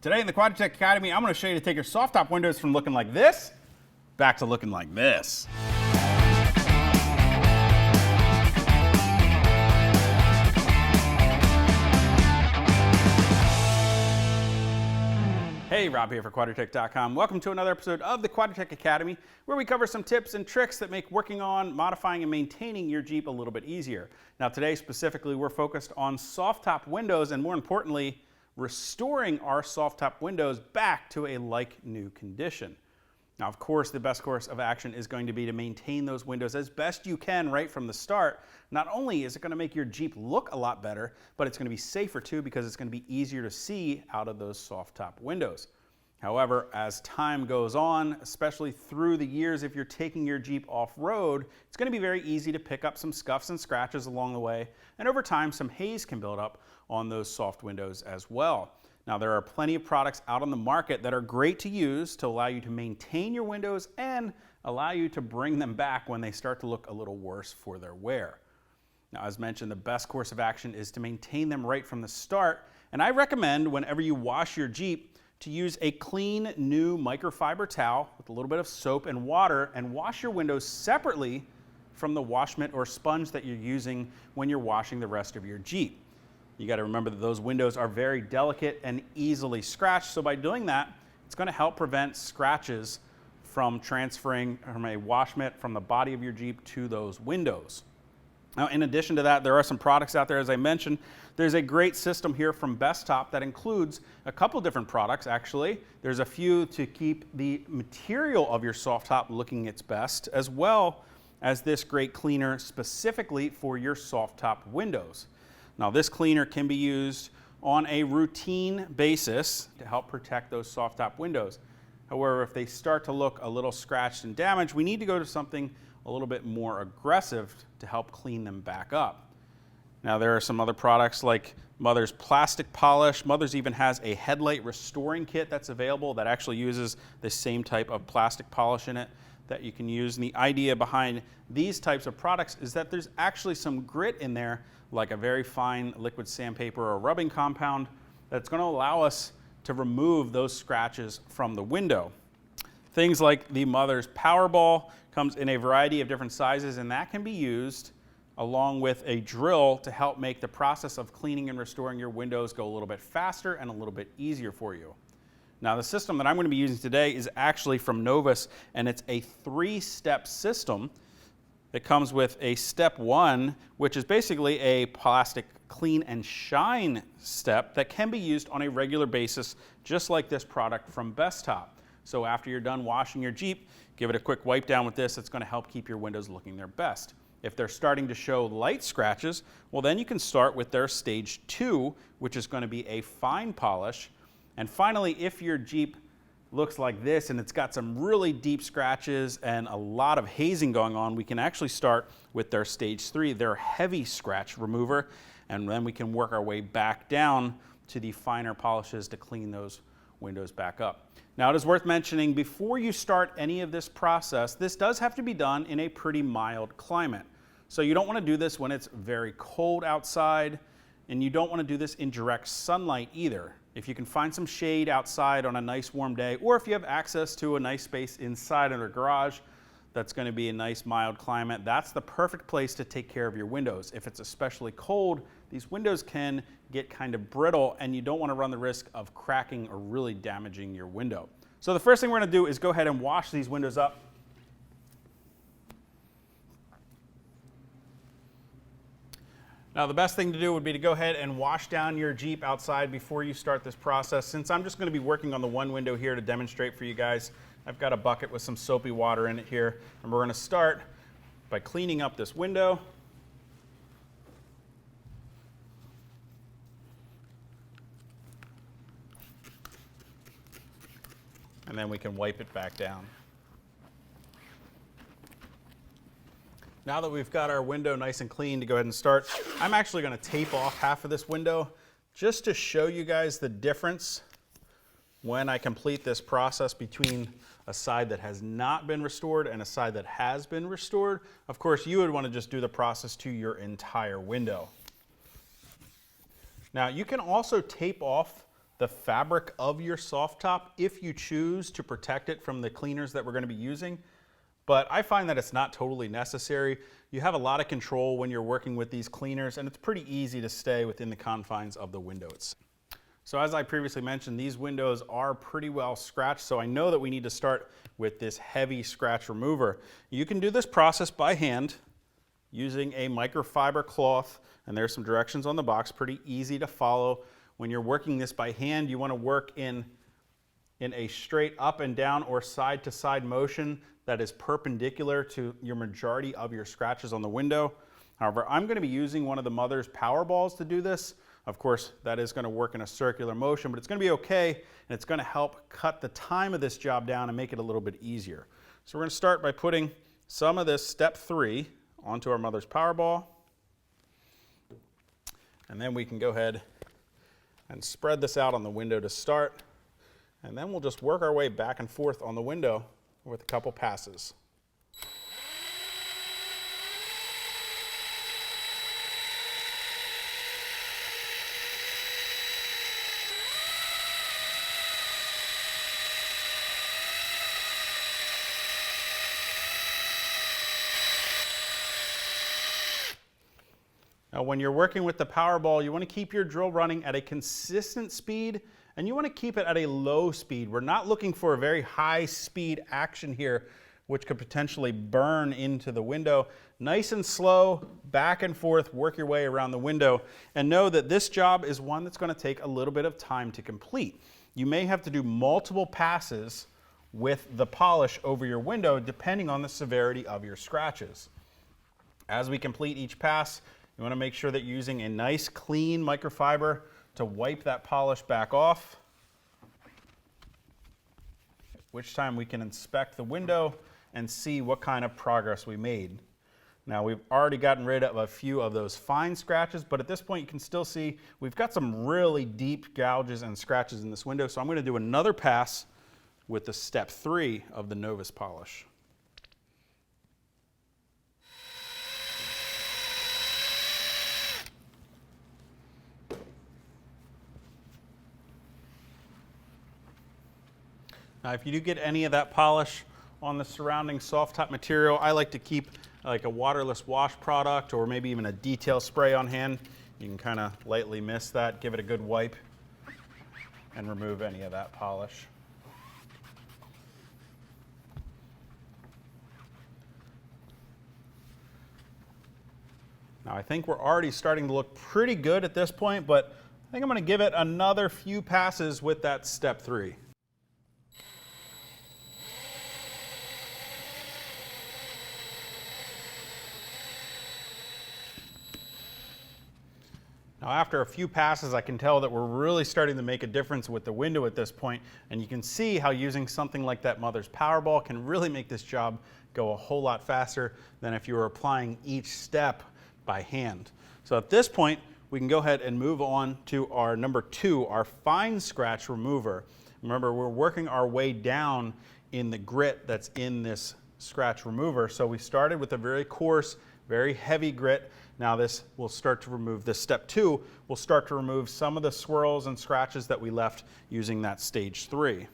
Today in the Quadratec Academy, I'm going to show you to take your soft top windows from looking like this back to looking like this. Hey, Rob here for Quadratec.com. Welcome to another episode of the Quadratec Academy, where we cover some tips and tricks that make working on, modifying, and maintaining your Jeep a little bit easier. Now today specifically, we're focused on soft top windows and more importantly, restoring our soft top windows back to a like-new condition. Now, of course, the best course of action is going to be to maintain those windows as best you can right from the start. Not only is it going to make your Jeep look a lot better, but it's going to be safer too because it's going to be easier to see out of those soft top windows. However, as time goes on, especially through the years, if you're taking your Jeep off-road, it's going to be very easy to pick up some scuffs and scratches along the way, and over time some haze can build up on those soft windows as well. Now, there are plenty of products out on the market that are great to use to allow you to maintain your windows and allow you to bring them back when they start to look a little worse for their wear. Now, as mentioned, the best course of action is to maintain them right from the start, and I recommend whenever you wash your Jeep to use a clean new microfiber towel with a little bit of soap and water and wash your windows separately from the wash mitt or sponge that you're using when you're washing the rest of your Jeep. You got to remember that those windows are very delicate and easily scratched, so by doing that, it's going to help prevent scratches from transferring from a wash mitt from the body of your Jeep to those windows. Now, in addition to that, there are some products out there, as I mentioned. There's a great system here from Bestop that includes a couple different products, actually. There's a few to keep the material of your soft top looking its best, as well as this great cleaner specifically for your soft top windows. Now, this cleaner can be used on a routine basis to help protect those soft top windows. However, if they start to look a little scratched and damaged, we need to go to something a little bit more aggressive to help clean them back up. Now, there are some other products like Mother's Plastic Polish. Mother's even has a headlight restoring kit that's available that actually uses the same type of plastic polish in it that you can use. And the idea behind these types of products is that there's actually some grit in there, like a very fine liquid sandpaper or rubbing compound, that's going to allow us to remove those scratches from the window. Things like the Mother's Powerball comes in a variety of different sizes, and that can be used along with a drill to help make the process of cleaning and restoring your windows go a little bit faster and a little bit easier for you. Now, the system that I'm going to be using today is actually from Novus, and it's a 3-step system. It comes with a step 1, which is basically a plastic clean and shine step that can be used on a regular basis, just like this product from Bestop. So after you're done washing your Jeep, give it a quick wipe down with this. It's going to help keep your windows looking their best. If they're starting to show light scratches, well, then you can start with their stage 2, which is going to be a fine polish. And finally, if your Jeep looks like this and it's got some really deep scratches and a lot of hazing going on, we can actually start with their stage 3, their heavy scratch remover, and then we can work our way back down to the finer polishes to clean those windows back up. Now, it is worth mentioning, before you start any of this process, this does have to be done in a pretty mild climate. So you don't want to do this when it's very cold outside, and you don't want to do this in direct sunlight either. If you can find some shade outside on a nice warm day, or if you have access to a nice space inside in a garage that's going to be a nice mild climate, that's the perfect place to take care of your windows. If it's especially cold, these windows can get kind of brittle, and you don't want to run the risk of cracking or really damaging your window. So the first thing we're going to do is go ahead and wash these windows up. Now, the best thing to do would be to go ahead and wash down your Jeep outside before you start this process. Since I'm just going to be working on the one window here to demonstrate for you guys, I've got a bucket with some soapy water in it here, and we're going to start by cleaning up this window. And then we can wipe it back down. Now that we've got our window nice and clean to go ahead and start, I'm actually going to tape off half of this window just to show you guys the difference when I complete this process between a side that has not been restored and a side that has been restored. Of course, you would want to just do the process to your entire window. Now, you can also tape off the fabric of your soft top if you choose to protect it from the cleaners that we're going to be using. But I find that it's not totally necessary. You have a lot of control when you're working with these cleaners, and it's pretty easy to stay within the confines of the window itself. So as I previously mentioned, these windows are pretty well scratched, so I know that we need to start with this heavy scratch remover. You can do this process by hand using a microfiber cloth, and there's some directions on the box, pretty easy to follow. When you're working this by hand, you want to work in a straight up and down or side to side motion that is perpendicular to your majority of your scratches on the window. However, I'm going to be using one of the Mother's power balls to do this. Of course, that is going to work in a circular motion, but it's going to be okay, and it's going to help cut the time of this job down and make it a little bit easier. So we're going to start by putting some of this step 3 onto our Mother's power ball, and then we can go ahead and spread this out on the window to start, and then we'll just work our way back and forth on the window with a couple passes. Now, when you're working with the power ball, you want to keep your drill running at a consistent speed, and you want to keep it at a low speed. We're not looking for a very high speed action here, which could potentially burn into the window. Nice and slow, back and forth, work your way around the window, and know that this job is one that's going to take a little bit of time to complete. You may have to do multiple passes with the polish over your window, depending on the severity of your scratches. As we complete each pass, you want to make sure that you're using a nice clean microfiber to wipe that polish back off, at which time we can inspect the window and see what kind of progress we made. Now, we've already gotten rid of a few of those fine scratches, but at this point you can still see we've got some really deep gouges and scratches in this window, so I'm going to do another pass with the step 3 of the Novus polish. Now, if you do get any of that polish on the surrounding soft top material, I like to keep like a waterless wash product or maybe even a detail spray on hand. You can kind of lightly mist that, give it a good wipe, and remove any of that polish. Now, I think we're already starting to look pretty good at this point, but I think I'm going to give it another few passes with that step 3. Now, after a few passes, I can tell that we're really starting to make a difference with the window at this point, and you can see how using something like that Mother's Powerball can really make this job go a whole lot faster than if you were applying each step by hand. So at this point, we can go ahead and move on to our number 2, our fine scratch remover. Remember, we're working our way down in the grit that's in this scratch remover. So we started with a very coarse, very heavy grit. Now this will start to remove, this step 2 will start to remove some of the swirls and scratches that we left using that stage 3.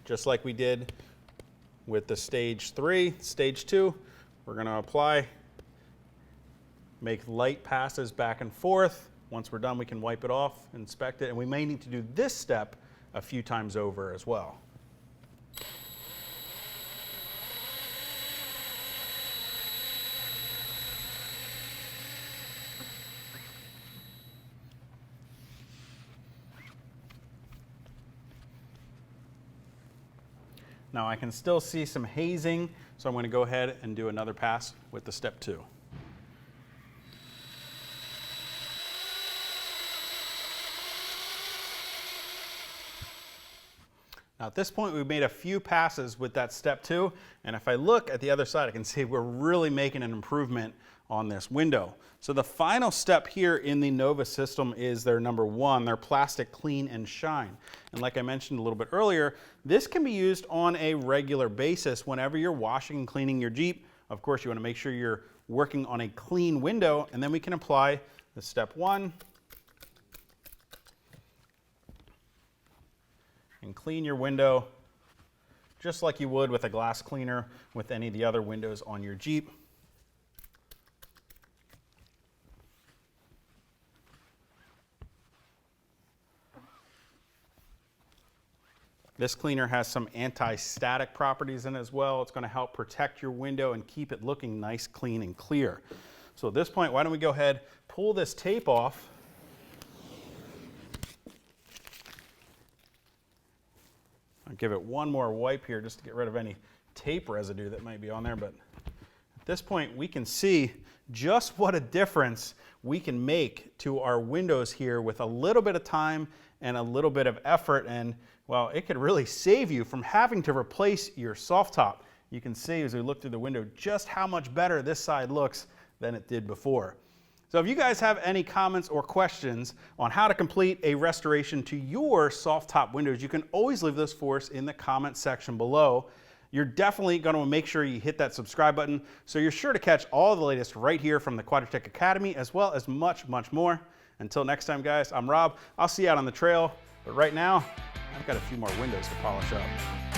Just like we did with the stage 3, stage 2, we're going to apply, make light passes back and forth. Once we're done, we can wipe it off, inspect it, and we may need to do this step a few times over as well. Now I can still see some hazing, so I'm going to go ahead and do another pass with the step 2. Now at this point, we've made a few passes with that step 2, and if I look at the other side, I can see we're really making an improvement on this window. So the final step here in the Novus system is their number 1, their plastic clean and shine. And like I mentioned a little bit earlier, this can be used on a regular basis whenever you're washing and cleaning your Jeep. Of course, you want to make sure you're working on a clean window, and then we can apply the step 1 and clean your window just like you would with a glass cleaner with any of the other windows on your Jeep. This cleaner has some anti-static properties in it as well. It's going to help protect your window and keep it looking nice, clean, and clear. So at this point, why don't we go ahead, pull this tape off. I'll give it one more wipe here just to get rid of any tape residue that might be on there. But at this point, we can see just what a difference we can make to our windows here with a little bit of time and a little bit of effort. And well, it could really save you from having to replace your soft top. You can see as we look through the window just how much better this side looks than it did before. So if you guys have any comments or questions on how to complete a restoration to your soft top windows, you can always leave those for us in the comment section below. You're definitely going to make sure you hit that subscribe button so you're sure to catch all the latest right here from the Quadratec Academy, as well as much, much more. Until next time, guys, I'm Rob. I'll see you out on the trail. But right now, I've got a few more windows to polish up.